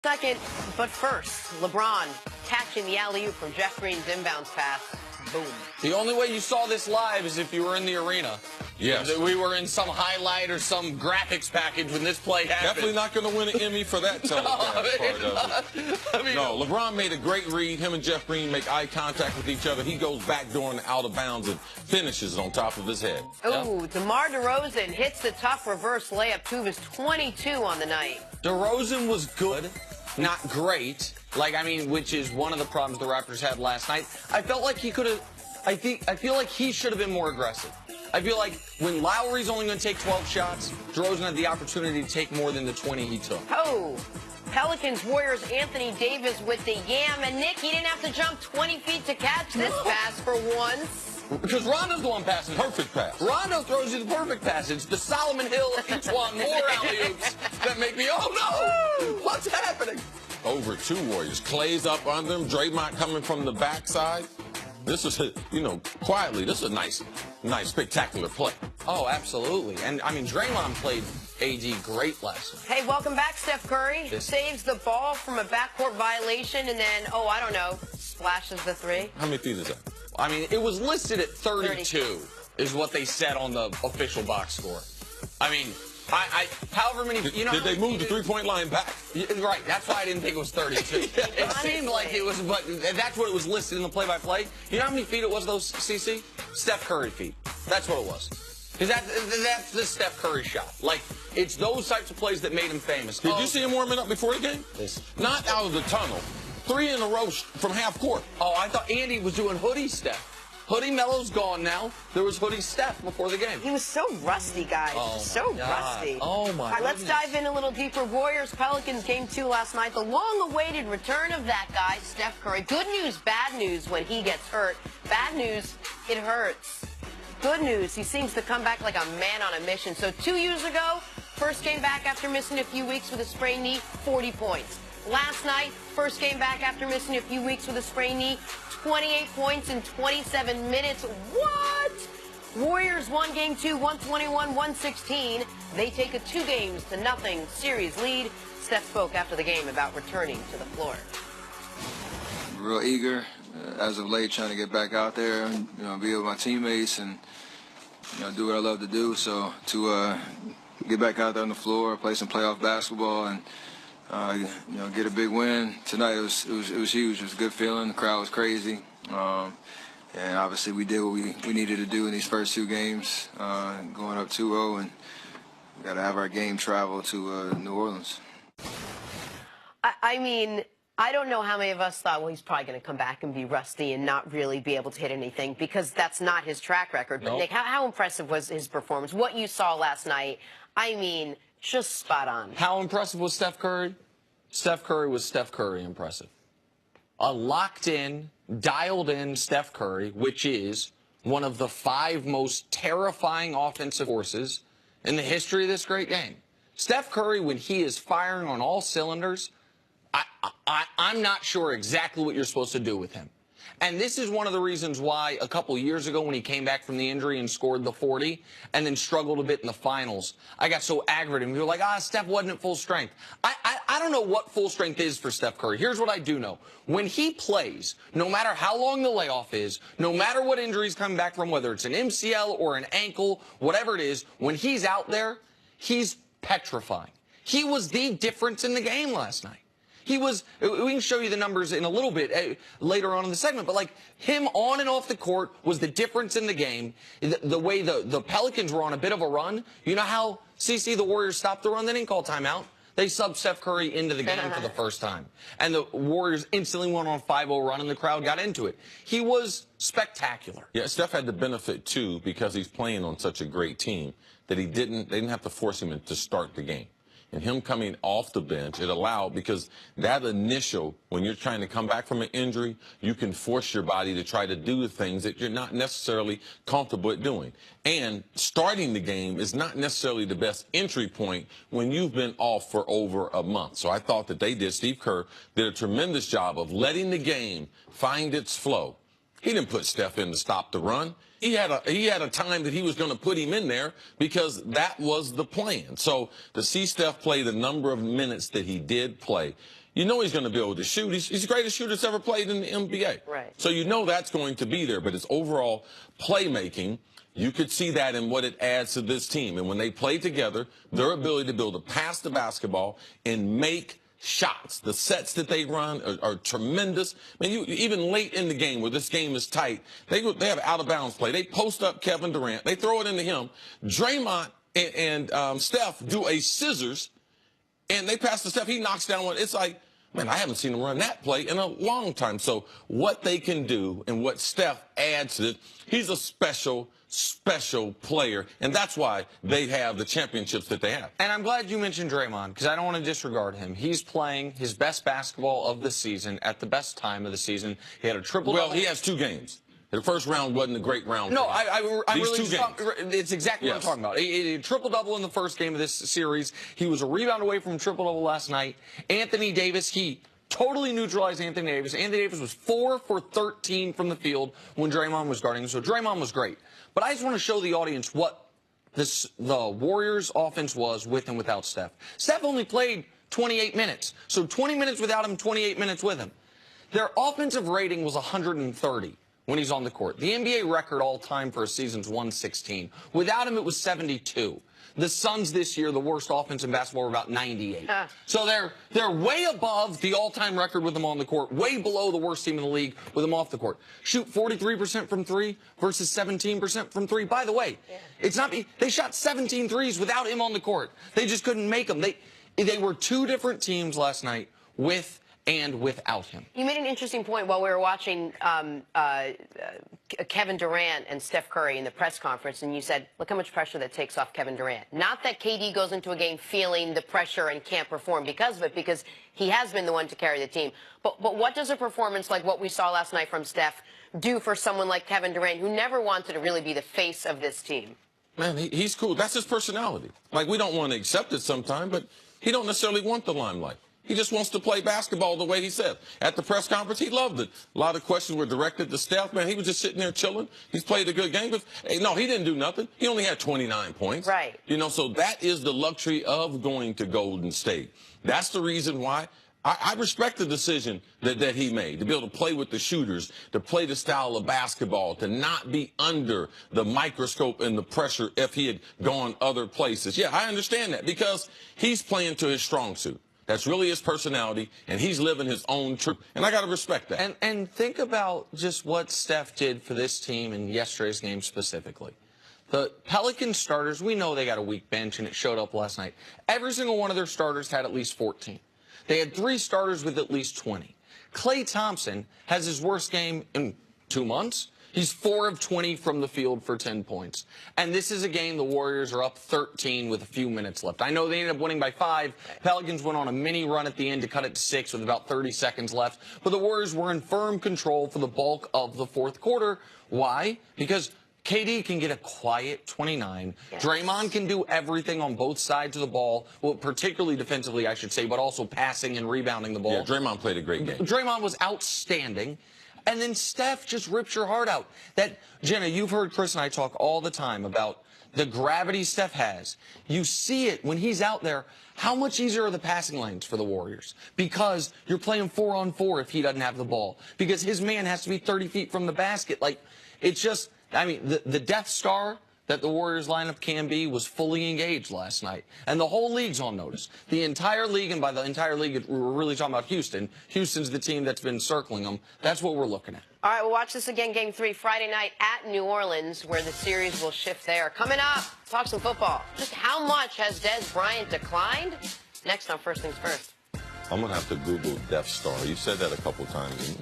Second, but first, LeBron catching the alley-oop from Jeff Green's inbounds pass. Boom. The only way you saw this live is if you were in the arena. Yes. We were in some highlight or some graphics package when this play happened. Definitely not going to win an Emmy for that telecast part of it. No, LeBron made a great read. Him and Jeff Green make eye contact with each other. He goes back door and out of bounds and finishes on top of his head. Oh, DeMar DeRozan hits the tough reverse layup, 2 of his 22 on the night. DeRozan was good, not great. Which is one of the problems the Raptors had last night. I felt like he could have, I feel like he should have been more aggressive. I feel like when Lowry's only going to take 12 shots, DeRozan had the opportunity to take more than the 20 he took. Oh, Pelicans Warriors Anthony Davis with the yam. And Nick, he didn't have to jump 20 feet to catch this pass for once. Because Rondo's the one passing. Perfect pass. Rondo throws you the perfect pass. It's the Solomon Hill, Antoine Moore alley-oops that make me, oh no, what's happening? Over 2 Warriors. Clay's up under him. Draymond coming from the backside. This is, quietly, this is a nice, spectacular play. Oh, absolutely. And, Draymond played AD great last night. Hey, welcome back, Steph Curry. Saves the ball from a backcourt violation and then, splashes the 3. How many feet is that? It was listed at 32 is what they said on the official box score. However many... Did they move the three-point line back? Right, that's why I didn't think it was 32. It seemed like it was, but that's what it was listed in the play-by-play. You know how many feet it was, those, CC? Steph Curry feet. That's what it was. Because that's the Steph Curry shot. It's those types of plays that made him famous. Did you see him warming up before the game? Yes. Not out of the tunnel. 3 in a row from half court. Oh, I thought Andy was doing hoodie Steph. Hoodie Melo's gone now. There was hoodie Steph before the game. He was so rusty, guys. Rusty. Oh, my All right, let's dive in a little deeper. Warriors Pelicans game 2 last night. The long-awaited return of that guy, Steph Curry. Good news, bad news when he gets hurt. Bad news, it hurts. Good news, he seems to come back like a man on a mission. So 2 years ago, first game back after missing a few weeks with a sprained knee, 40 points. Last night, first game back after missing a few weeks with a sprained knee, 28 points in 27 minutes. What? Warriors won game 2, 121-116. They take a 2-0 series lead. Steph spoke after the game about returning to the floor. Real eager, as of late, trying to get back out there and be with my teammates and do what I love to do. So to get back out there on the floor, play some playoff basketball, and get a big win tonight. It was huge. It was a good feeling. The crowd was crazy, and obviously we did what we needed to do in these first 2 games, going up 2-0, and we got to have our game travel to New Orleans. I don't know how many of us thought, well, he's probably going to come back and be rusty and not really be able to hit anything, because that's not his track record. But, Nope. Nick, how impressive was his performance? What you saw last night, just spot on. How impressive was Steph Curry? Steph Curry was Steph Curry impressive. A locked-in, dialed-in Steph Curry, which is one of the 5 most terrifying offensive forces in the history of this great game. Steph Curry, when he is firing on all cylinders, I'm not sure exactly what you're supposed to do with him. And this is one of the reasons why a couple years ago when he came back from the injury and scored the 40 and then struggled a bit in the finals, I got so aggravated. We were like, Steph wasn't at full strength. I don't know what full strength is for Steph Curry. Here's what I do know. When he plays, no matter how long the layoff is, no matter what injuries come back from, whether it's an MCL or an ankle, whatever it is, when he's out there, he's petrifying. He was the difference in the game last night. We can show you the numbers in a little bit later on in the segment, but him on and off the court was the difference in the game. The way the Pelicans were on a bit of a run, you know how, CC, the Warriors stopped the run? They didn't call timeout. They subbed Steph Curry into the game for the first time. And the Warriors instantly went on a 5-0 run, and the crowd got into it. He was spectacular. Yeah, Steph had the benefit, too, because he's playing on such a great team, that they didn't have to force him to start the game. And him coming off the bench, it allowed, because that initial, when you're trying to come back from an injury, you can force your body to try to do the things that you're not necessarily comfortable at doing. And starting the game is not necessarily the best entry point when you've been off for over a month. So I thought that Steve Kerr did a tremendous job of letting the game find its flow. He didn't put Steph in to stop the run. He had a time that he was going to put him in there because that was the plan. So to see Steph play the number of minutes that he did play, you know he's going to be able to shoot. He's the greatest shooter that's ever played in the NBA. Right. So you know that's going to be there. But his overall playmaking, you could see that in what it adds to this team. And when they play together, their ability to be able to pass the basketball and make shots, the sets that they run are tremendous. I mean, even late in the game where this game is tight, they have out-of-bounds play. They post up Kevin Durant. They throw it into him. Draymond and Steph do a scissors, and they pass to Steph. He knocks down one. It's like, man, I haven't seen him run that play in a long time. So what they can do and what Steph adds to it, he's a special player, and that's why they have the championships that they have. And I'm glad you mentioned Draymond, because I don't want to disregard him. He's playing his best basketball of the season at the best time of the season. He had a triple-double. Well, he has 2 games. The first round wasn't a great round. No, I'm really it's exactly what I'm talking about. He triple-double in the first game of this series. He was a rebound away from triple-double last night. Anthony Davis, he totally neutralized Anthony Davis. Anthony Davis was 4 for 13 from the field when Draymond was guarding him. So Draymond was great. But I just want to show the audience what the Warriors' offense was with and without Steph. Steph only played 28 minutes. So 20 minutes without him, 28 minutes with him. Their offensive rating was 130 when he's on the court. The NBA record all-time for a season is 116. Without him, it was 72. The Suns this year, the worst offense in basketball, were about 98. So they're way above the all-time record with him on the court, way below the worst team in the league with him off the court. Shoot 43% from 3 versus 17% from 3. By the way, it's not they shot 17 threes without him on the court. They just couldn't make them. They were 2 different teams last night with and without him. You made an interesting point while we were watching Kevin Durant and Steph Curry in the press conference, and you said, look how much pressure that takes off Kevin Durant. Not that KD goes into a game feeling the pressure and can't perform because of it, because he has been the one to carry the team. But what does a performance like what we saw last night from Steph do for someone like Kevin Durant, who never wanted to really be the face of this team? Man, he's cool. That's his personality. Like, we don't want to accept it sometimes, but he don't necessarily want the limelight. He just wants to play basketball the way he said. At the press conference, he loved it. A lot of questions were directed to Steph. Man, he was just sitting there chilling. He's played a good game. But, hey, no, he didn't do nothing. He only had 29 points. Right. You know, so that is the luxury of going to Golden State. That's the reason why I respect the decision that he made, to be able to play with the shooters, to play the style of basketball, to not be under the microscope and the pressure if he had gone other places. Yeah, I understand that, because he's playing to his strong suit. That's really his personality, and he's living his own truth. And I got to respect that. And think about just what Steph did for this team in yesterday's game specifically. The Pelicans starters, we know they got a weak bench, and it showed up last night. Every single one of their starters had at least 14. They had 3 starters with at least 20. Klay Thompson has his worst game in 2 months. He's 4 of 20 from the field for 10 points. And this is a game the Warriors are up 13 with a few minutes left. I know they ended up winning by 5. Pelicans went on a mini run at the end to cut it to 6 with about 30 seconds left. But the Warriors were in firm control for the bulk of the fourth quarter. Why? Because KD can get a quiet 29. Yes. Draymond can do everything on both sides of the ball, well, particularly defensively, I should say, but also passing and rebounding the ball. Yeah, Draymond played a great game. Draymond was outstanding. And then Steph just rips your heart out. Jenna, you've heard Chris and I talk all the time about the gravity Steph has. You see it when he's out there. How much easier are the passing lanes for the Warriors? Because you're playing 4-on-4 if he doesn't have the ball. Because his man has to be 30 feet from the basket. Like, it's just, I mean, the Death Star that the Warriors lineup can be was fully engaged last night. And the whole league's on notice. The entire league, and by the entire league, we're really talking about Houston. Houston's the team that's been circling them. That's what we're looking at. All right, we'll watch this again, Game 3, Friday night at New Orleans, where the series will shift there. Coming up, talk some football. Just how much has Dez Bryant declined? Next on First Things First. I'm going to have to Google Death Star. You said that a couple times.